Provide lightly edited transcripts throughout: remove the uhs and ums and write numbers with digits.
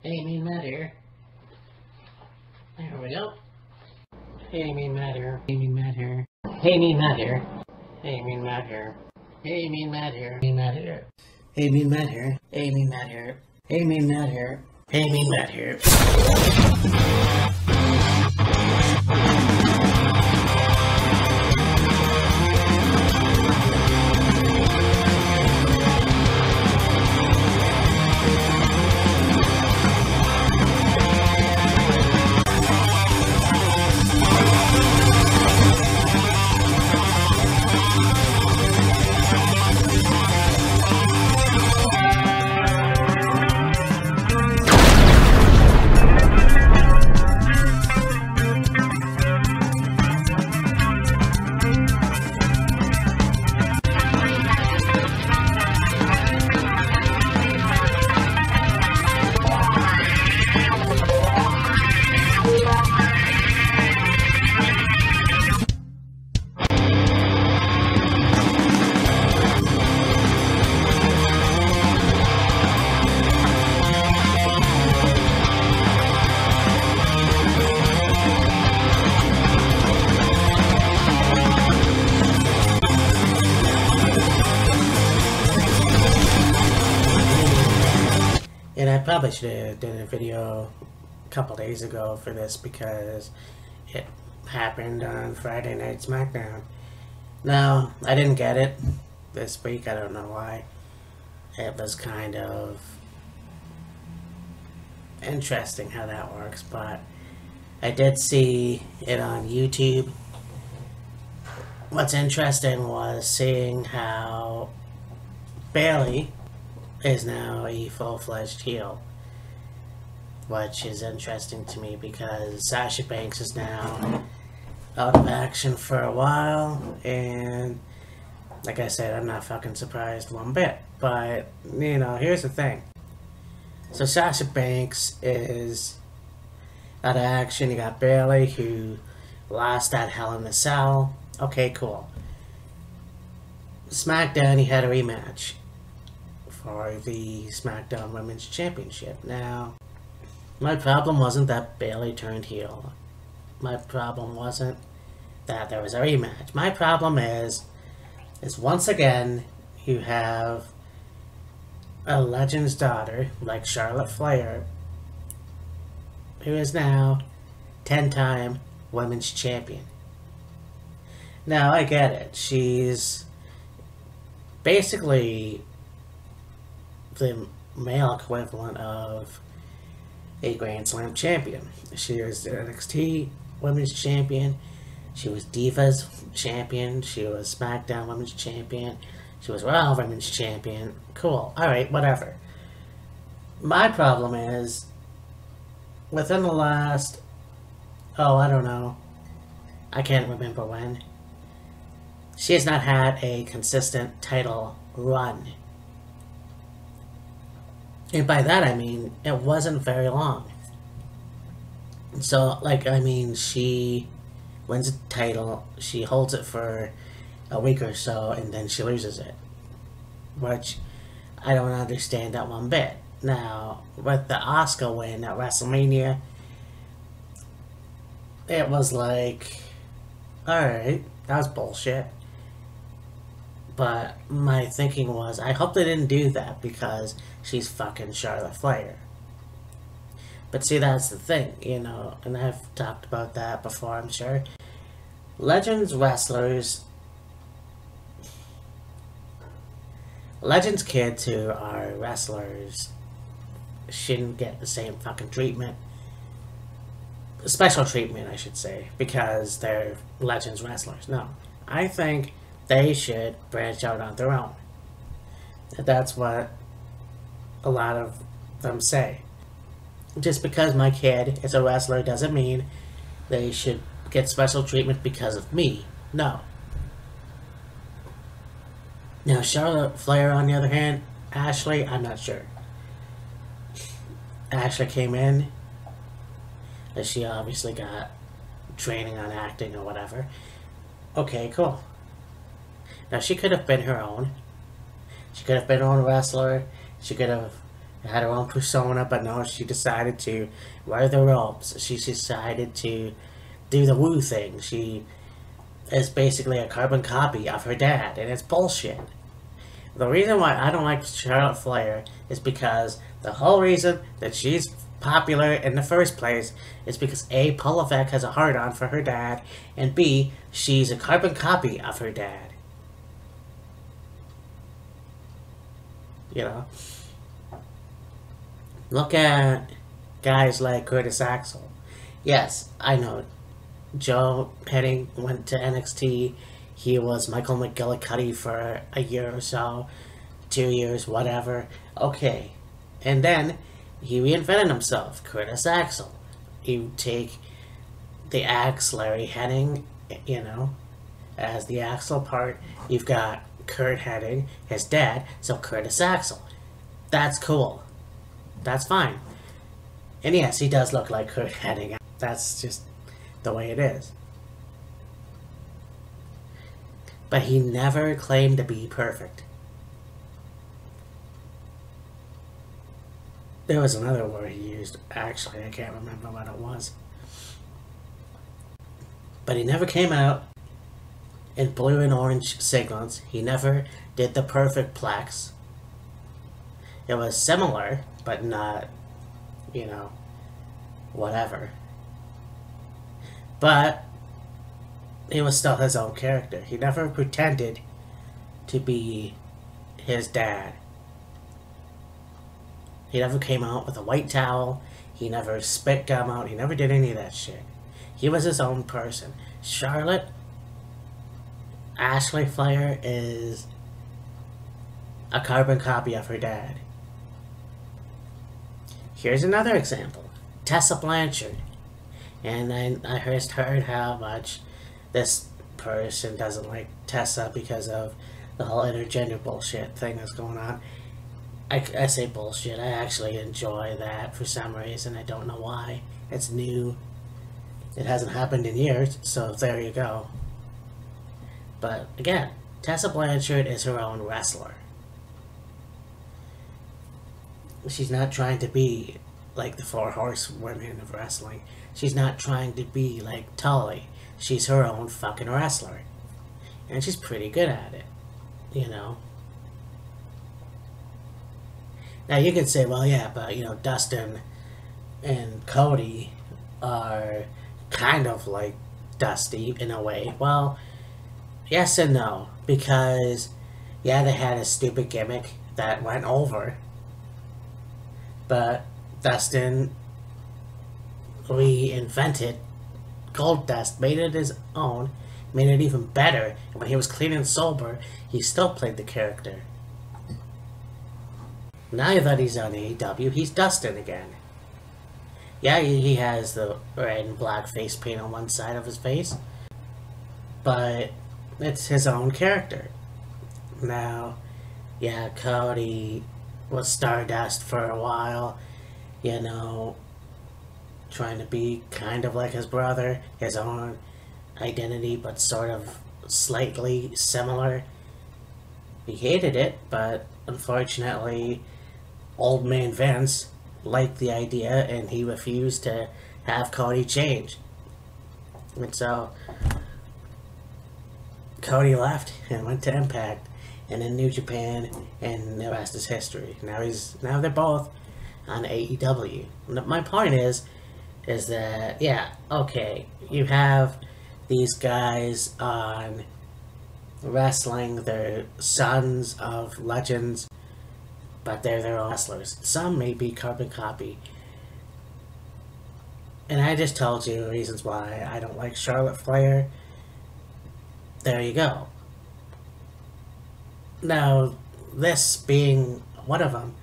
Hey, Mean Matt here. There we go. Hey, Mean Matt here. Hey, Mean Matt here. Hey, Mean Matt here. Hey, Mean Matt here. Hey, Mean Matt here. Mean Matt here. Hey, Mean Matt here. Hey, Mean Matt here. Hey, Mean Matt here. Hey, Mean Matt here. And I probably should have done a video a couple days ago for this because it happened on Friday Night SmackDown. Now, I didn't get it this week. I don't know why. It was kind of interesting how that works, but I did see it on YouTube. What's interesting was seeing how Bayley is now a full-fledged heel, which is interesting to me because Sasha Banks is now out of action for a while, and like I said, I'm not fucking surprised one bit. But, you know, here's the thing. So Sasha Banks is out of action. You got Bayley, who lost that Hell in a Cell. Okay, cool. SmackDown, he had a rematch for the SmackDown Women's Championship. Now, my problem wasn't that Bayley turned heel. My problem wasn't that there was a rematch. My problem is once again, you have a legend's daughter, like Charlotte Flair, who is now 10-time Women's Champion. Now, I get it. She's basically the male equivalent of a Grand Slam champion. She was the NXT Women's Champion. She was Divas Champion. She was SmackDown Women's Champion. She was Raw Women's Champion. Cool. Alright, whatever. My problem is, within the last, I don't know, I can't remember when, she has not had a consistent title run. And by that I mean, it wasn't very long. So, like, I mean, she wins a title, she holds it for a week or so, and then she loses it. Which, I don't understand that one bit. Now, with the Asuka win at WrestleMania, it was like, alright, that was bullshit. But my thinking was, I hope they didn't do that because she's fucking Charlotte Flair. But see, that's the thing, you know, and I've talked about that before, I'm sure. Legends wrestlers, Legends kids who are wrestlers shouldn't get the same fucking treatment. Special treatment, I should say, because they're Legends wrestlers. No, I think they should branch out on their own. That's what a lot of them say. Just because my kid is a wrestler doesn't mean they should get special treatment because of me. No. Now, Charlotte Flair, on the other hand, Ashley, I'm not sure. Ashley came in, and she obviously got training on acting or whatever. Okay, cool. Now, she could have been her own. She could have been her own wrestler. She could have had her own persona, but no, she decided to wear the robes. She decided to do the woo thing. She is basically a carbon copy of her dad, and it's bullshit. The reason why I don't like Charlotte Flair is because the whole reason that she's popular in the first place is because A, Paul Levesque has a hard-on for her dad, and B, she's a carbon copy of her dad. You know? Look at guys like Curtis Axel. Yes, I know. Joe Petting went to NXT. He was Michael McGillicuddy for a year or so. 2 years, whatever. Okay. And then he reinvented himself. Curtis Axel. You take the Axe, Larry Hennig, you know, as the Axel part. You've got Kurt Hennig, his dad, so Curtis Axel. That's cool. That's fine. And yes, he does look like Kurt Hennig. That's just the way it is. But he never claimed to be perfect. There was another word he used. Actually, I can't remember what it was. But he never came out in blue and orange signals. He never did the perfect plex. It was similar, but not, you know, whatever. But he was still his own character. He never pretended to be his dad. He never came out with a white towel. He never spit gum out. He never did any of that shit. He was his own person. Charlotte Ashley Flair is a carbon copy of her dad. Here's another example. Tessa Blanchard. And I just heard how much this person doesn't like Tessa because of the whole intergender bullshit thing that's going on. I say bullshit. I actually enjoy that for some reason. I don't know why. It's new. It hasn't happened in years, so there you go. But again, Tessa Blanchard is her own wrestler. She's not trying to be like the Four Horsewomen of wrestling. She's not trying to be like Tully. She's her own fucking wrestler. And she's pretty good at it, you know. Now you can say, well, yeah, but, you know, Dustin and Cody are kind of like Dusty in a way. Well, yes and no. Because, yeah, they had a stupid gimmick that went over. But Dustin reinvented Gold Dust, made it his own, made it even better. And when he was clean and sober, he still played the character. Now that he's on AEW, he's Dustin again. Yeah, he has the red and black face paint on one side of his face, but it's his own character. Now, yeah, Cody was Stardust for a while, you know, trying to be kind of like his brother, his own identity, but sort of slightly similar. He hated it, but unfortunately, Old Man Vince liked the idea and he refused to have Cody change. And so, Cody left and went to Impact and in New Japan, and the rest is history. Now they're both on AEW. My point is that, yeah, okay, you have these guys on wrestling, they're sons of legends, but they're their own wrestlers. Some may be carbon copy. And I just told you the reasons why I don't like Charlotte Flair. There you go. Now, this being one of them,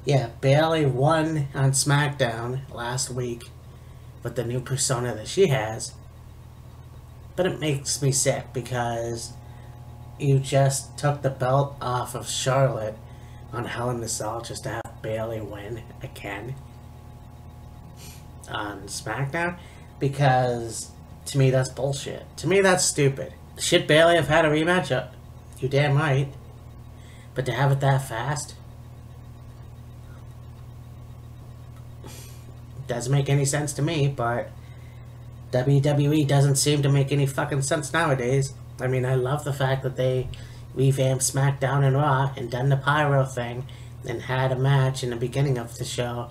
yeah, Bayley won on SmackDown last week with the new persona that she has, but it makes me sick because you just took the belt off of Charlotte on Hell in a Cell just to have Bayley win again on SmackDown, because to me that's bullshit. To me that's stupid. Should Bayley have had a rematch? You damn right. But to have it that fast? Doesn't make any sense to me, but WWE doesn't seem to make any fucking sense nowadays. I mean, I love the fact that they revamped SmackDown and Raw and done the pyro thing and had a match in the beginning of the show.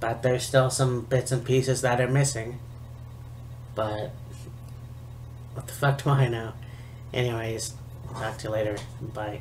But there's still some bits and pieces that are missing. But what the fuck do I know? Anyways, talk to you later. Bye.